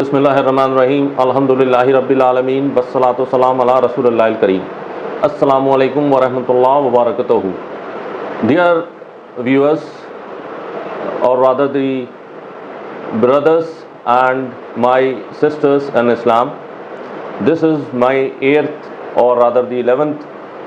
बिस्मिल्लाहिर्रहमानिर्रहीम अल्हम्दुलिल्लाहि रब्बिल आलमीन वस्सलातु वस्सलामु अला रसूलिल्लाहिल करीम अस्सलामु अलैकुम व रहमतुल्लाहि व बरकातुहू. Dear viewers, or rather the brothers and my sisters in Islam, this is my 8th or rather the 11th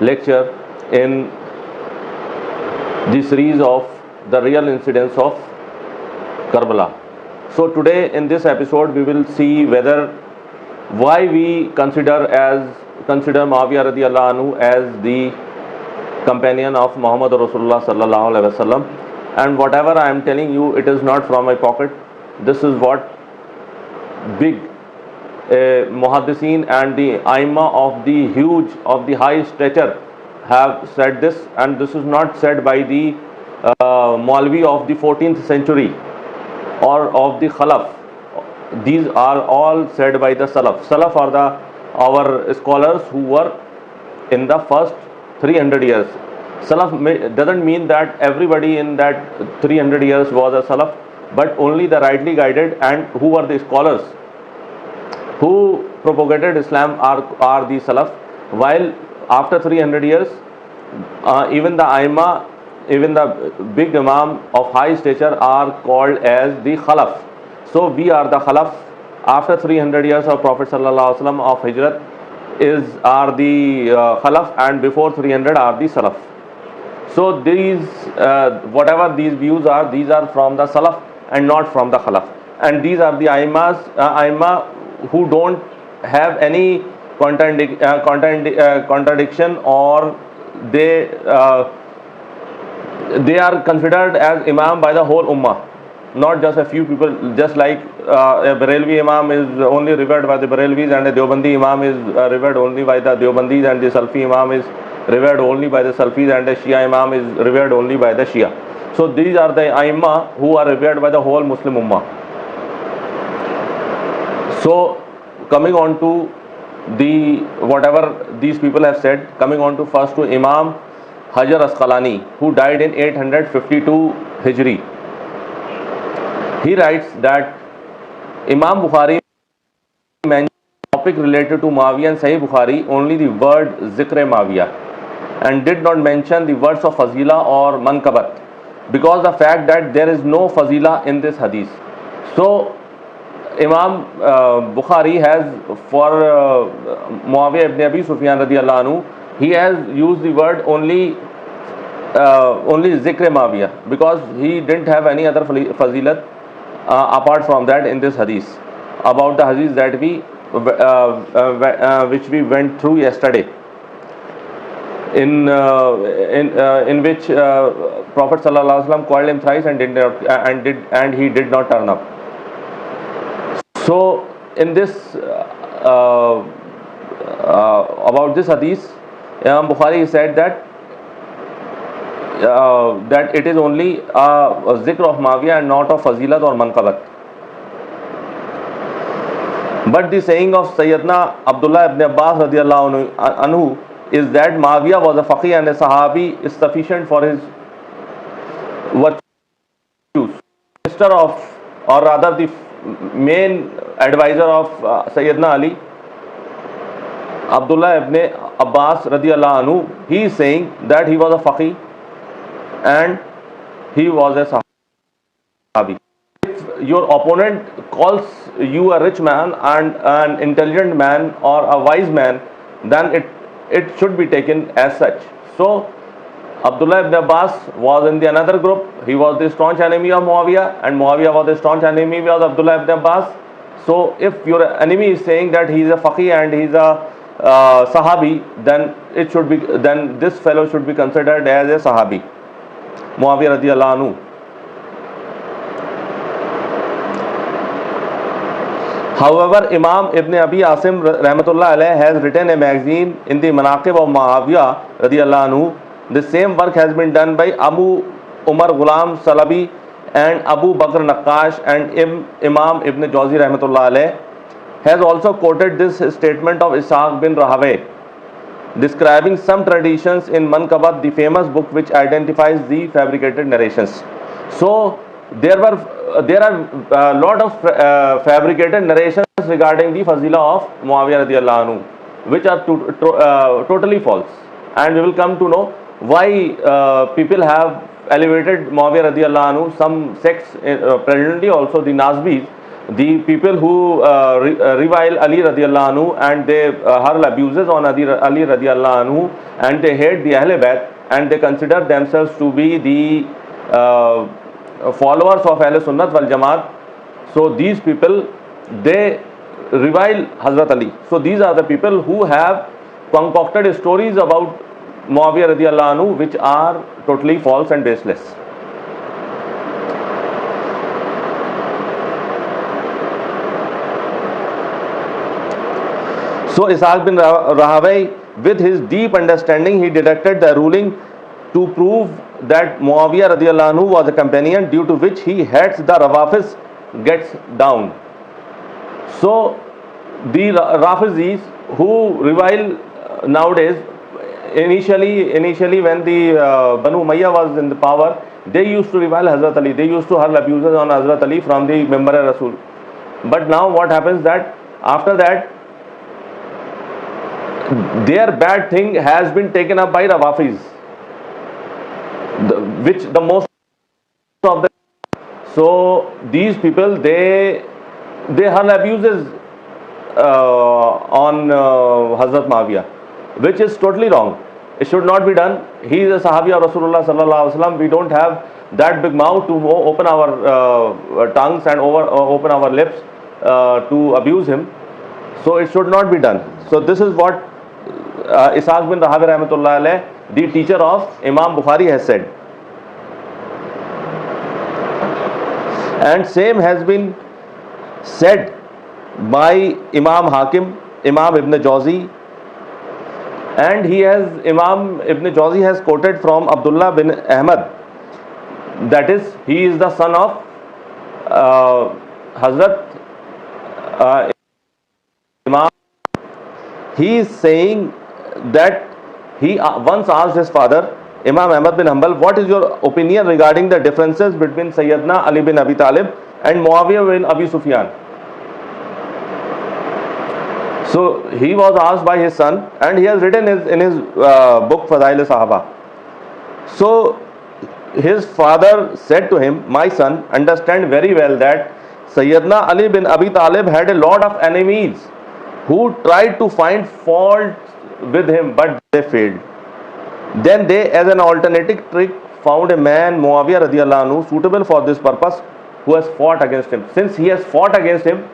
lecture in the series of the real incidents of Karbala. So today in this episode we will see why we consider Muawiyah radiyallahu anhu as the companion of Muhammad Rasulullah sallallahu alaihi wasallam, and whatever I am telling you, it is not from my pocket. This is what big muhaddiseen and the aima of the high stature have said this, and this is not said by the Maulvi of the 14th century or of the Khalaf. These are all said by the Salaf. Salaf are our scholars who were in the first 300 years. Salaf doesn't mean that everybody in that 300 years was a Salaf, but only the rightly guided and who were the scholars who propagated Islam are the Salaf. While after 300 years, even the Aima, even the big Imam of high stature are called as the Khalaf. So we are the Khalaf. After 300 years of Prophet sallallahu alaihi wasallam of Hijrat are the Khalaf, and before 300 are the Salaf. So these whatever these views are, these are from the Salaf and not from the Khalaf. And these are the Aima who don't have any contradiction, or they are considered as Imam by the whole Ummah, not just a few people. Just like a Barelvi Imam is only revered by the Barelvis, and a Deobandi Imam is revered only by the Deobandis, and the Salfi Imam is revered only by the Salfis, and the Shia Imam is revered only by the Shia. So these are the Aima who are revered by the whole Muslim Ummah. So coming on to whatever these people have said, coming on to first to Imam Hajar Asqalani, who died in 852 Hijri. He writes that Imam Bukhari mentioned the topic related to Muawiyah and Sahih Bukhari only the word Zikr Muawiyah, and did not mention the words of Fazila or Mankabat, because the fact that there is no Fazila in this hadith. So Imam Bukhari has, for Muawiyah ibn Abi Sufyan radiyallahu anhu, he has used the word only Zikr Muawiyah, because he didn't have any other fazilat apart from that in this hadith, about the hadith that which we went through yesterday, in which Prophet sallallahu alaihi wasallam called him thrice and he did not turn up. So in this about this hadith, Imam Bukhari said that it is only a zikr of Muawiyah and not of fazilat or manqabat. But the saying of Sayyidina Abdullah ibn Abbas radiyallahu anhu is that Muawiyah was a faqih and a sahabi is sufficient for his virtues. Sister of, or rather the main advisor of Sayyidina Ali, Abdullah ibn Abbas radiyallahu anhu, he is saying that he was a faqih and he was a sahabi. If your opponent calls you a rich man and an intelligent man or a wise man, then it should be taken as such. So Abdullah ibn Abbas was in the another group. He was the staunch enemy of Muawiyah, and Muawiyah was the staunch enemy of Abdullah ibn Abbas. So if your enemy is saying that he is a faqih and he is a sahabi, then this fellow should be considered as a sahabi, Muawiyah radiyallahu anhu. However, Imam Ibn Abi Asim rahmatullah alayh has written a magazine in the Manaqib of Muawiyah radiyallahu anhu. The same work has been done by Abu Umar Ghulam Salabi and Abu Bakr Naqash, and Imam Ibn Jawzi rahmatullah alayh has also quoted this statement of Ishaq bin Rahawayh, describing some traditions in Mankabat, the famous book which identifies the fabricated narrations. So there are a lot of fabricated narrations regarding the fazila of Muawiyah radiallahu anhu, which are totally false, and we will come to know why people have elevated Muawiyah radiallahu anhu. Some sects presently also, the Nazbis, the people who revile Ali radiallahu anhu, and they hurl abuses on Ali radiallahu anhu, and they hate the Ahle Bayt, and they consider themselves to be the followers of Ahl Sunnat wal Jamaat. So these people, they revile Hazrat Ali. So these are the people who have concocted stories about Muawiyah radiallahu anhu which are totally false and baseless. So Ishaq bin Rahawayh, with his deep understanding, he deducted the ruling to prove that Muawiyah radiallahu anhu was a companion, due to which he hates the Rawafis, gets down. So the Rafizis who revile nowadays, initially when the Banu Umayyah was in the power, they used to revile Hazrat Ali. They used to hurl abuses on Hazrat Ali from the Mimbar-e-Rasul. But now what happens that after that, their bad thing has been taken up by Rawafis, which the most of the, so these people, they hurl abuses on Hazrat Muawiyah, which is totally wrong. It should not be done. He is a Sahabi of Rasulullah sallallahu alaihi wasallam. We don't have that big mouth to open our tongues and open our lips to abuse him. So it should not be done. So this is what Ishaq bin Rahawayh rahmatullah alayh, the teacher of Imam Bukhari, has said. And same has been said by Imam Hakim, Imam Ibn Jawzi, and Imam Ibn Jawzi has quoted from Abdullah bin Ahmad, that is, he is the son of Hazrat Imam. He is saying that he once asked his father, Imam Ahmad bin Hanbal, what is your opinion regarding the differences between Sayyidina Ali bin Abi Talib and Muawiyah bin Abi Sufyan? So he was asked by his son, and he has written in his book Fadail-e-Sahaba. So his father said to him, my son, understand very well that Sayyidina Ali bin Abi Talib had a lot of enemies who tried to find fault with him, but they failed. Then they, as an alternative trick, found a man, Muawiyah radiallahu anhu, suitable for this purpose, who has fought against him. Since he has fought against him,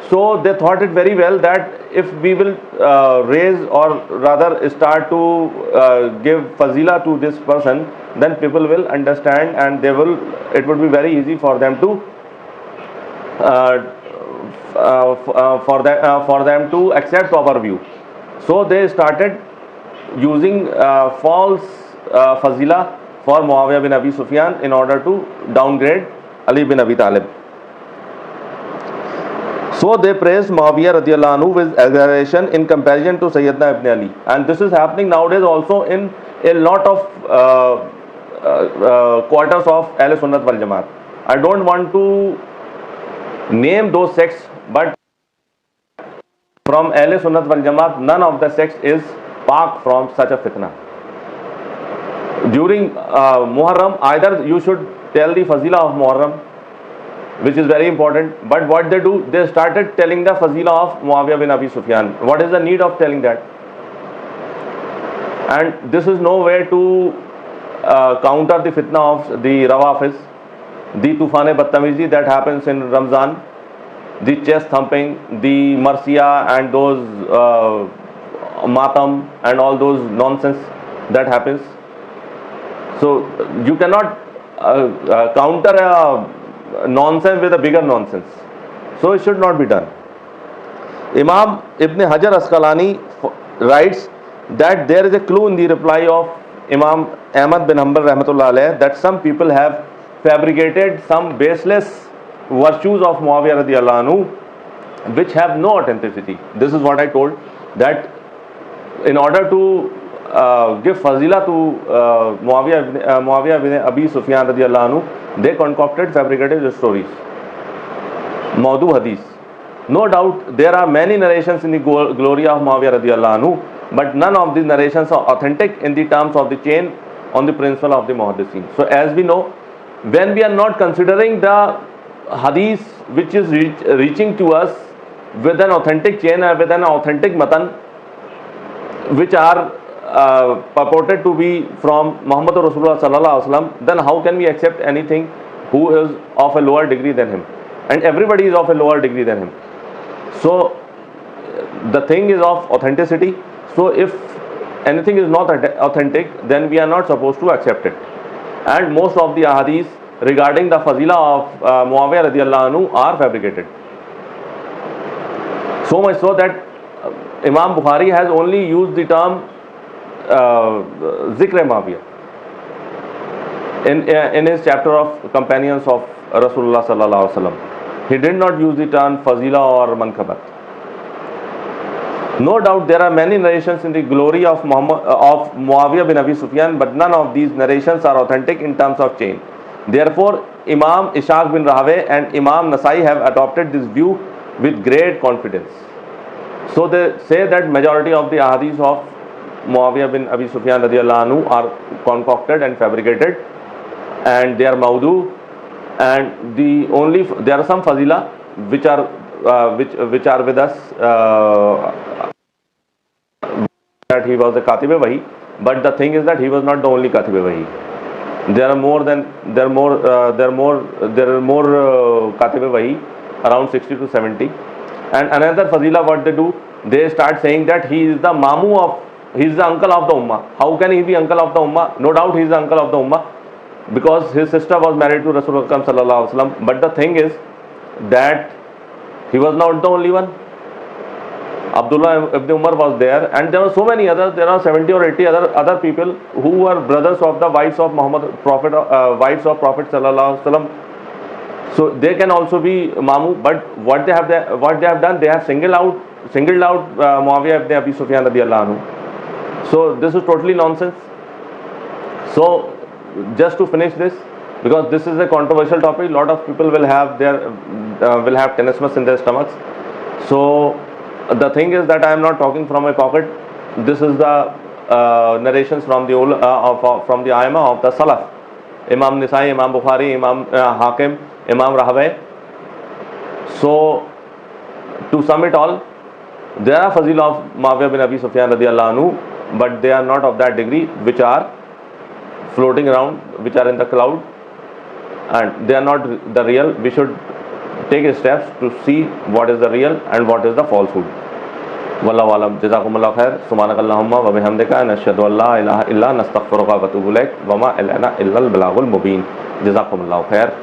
so they thought it very well that if we will raise, or rather start to give fazila to this person, then people will understand, and it would be very easy for them to for them to accept our view. So they started using false fazila for Muawiyah bin Abi Sufyan in order to downgrade Ali bin Abi Talib. So they praised Muawiyah radiallahu anhu with exaggeration in comparison to Sayyidina Ibn Ali, and this is happening nowadays also in a lot of quarters of Ahl Sunnat wal Jamaat. I don't want to name those sects, but from Ahl Sunnat wal Jamaat, none of the sects is pak from such a fitna. During Muharram, either you should tell the fazila of Muharram, which is very important, but what they do, they started telling the fazila of Muawiyah bin Abi Sufyan. What is the need of telling that? And this is no way to counter the fitna of the Rawafis, the Tufan-e Badtamizi that happens in Ramzan, the chest thumping, the Marsiya and those Matam and all those nonsense that happens. So you cannot counter a nonsense with a bigger nonsense. So it should not be done. Imam Ibn Hajar Asqalani writes that there is a clue in the reply of Imam Ahmad bin Hanbal rahmatullah alayh, that some people have fabricated some baseless virtues of Muawiyah radiallahu anhu which have no authenticity. This is what I told, that in order to give fazila to Muawiyah bin Abi Sufyan radiallahu anhu, they concocted fabricated stories, Maudu Hadith. No doubt there are many narrations in the glory of Muawiyah radiallahu anhu, but none of these narrations are authentic in the terms of the chain on the principle of the muhaddithin. So as we know, when we are not considering the hadith which is reaching to us with an authentic chain or with an authentic matan, which are purported to be from Muhammad Rasulullah sallallahu alaihi wasallam, then how can we accept anything who is of a lower degree than him? And everybody is of a lower degree than him. So the thing is of authenticity. So if anything is not authentic, then we are not supposed to accept it. And most of the ahadith regarding the fazila of Muawiyah radiallahu anhu are fabricated. So much so that Imam Bukhari has only used the term Zikr Muawiyah in his chapter of companions of Rasulullah sallallahu alaihi wasallam. He did not use the term fazila or mankabat. No doubt there are many narrations in the glory of Muawiyah bin Abi Sufyan, but none of these narrations are authentic in terms of chain. Therefore, Imam Ishaq bin Rahawayh and Imam Nasai have adopted this view with great confidence. So they say that majority of the ahadith of Muawiyah bin Abi Sufyan radiallahu anhu are concocted and fabricated, and they are maudu, and there are some fazila which are with us, that he was a Katib-e-Wahi, but the thing is that he was not the only Katib-e-Wahi. There are more Katib-e-Wahi, around 60 to 70. And another fazila, what they do, they start saying that he is the he is the uncle of the ummah. How can he be uncle of the ummah? No doubt he is the uncle of the ummah, because his sister was married to Rasulullah sallallahu alaihi wasallam. But the thing is that he was not the only one. Abdullah ibn Umar was there, and there were so many others. There are 70 or 80 other people who were brothers of the wives of Prophet sallallahu alaihi wasallam. So they can also be mamu. But what they have done, they have singled out Muawiyah ibn Abi Sufyan radiallahu anhu. So this is totally nonsense. So just to finish this, because this is a controversial topic, a lot of people will have tenesmus in their stomachs. So the thing is that I am not talking from my pocket. This is the narrations from the Aima of the Salaf, Imam Nisai, Imam Bukhari, Imam Hakim, Imam Rahawayh. So to sum it all, there are fazila of Muawiyah bin Abi Sufyan radiallahu anhu, but they are not of that degree which are floating around, which are in the cloud, and they are not the real. We should take steps to see what is the real and what is the falsehood. Wallahu alam. Jazakumullahu khair. Subhanakallahumma wa bihamdika, nashhadu an la ilaha illa anta, nastaghfiruka wa atubu ilaik, wa ma alaina illa al-balagul mubin. Jazakumullahu khair.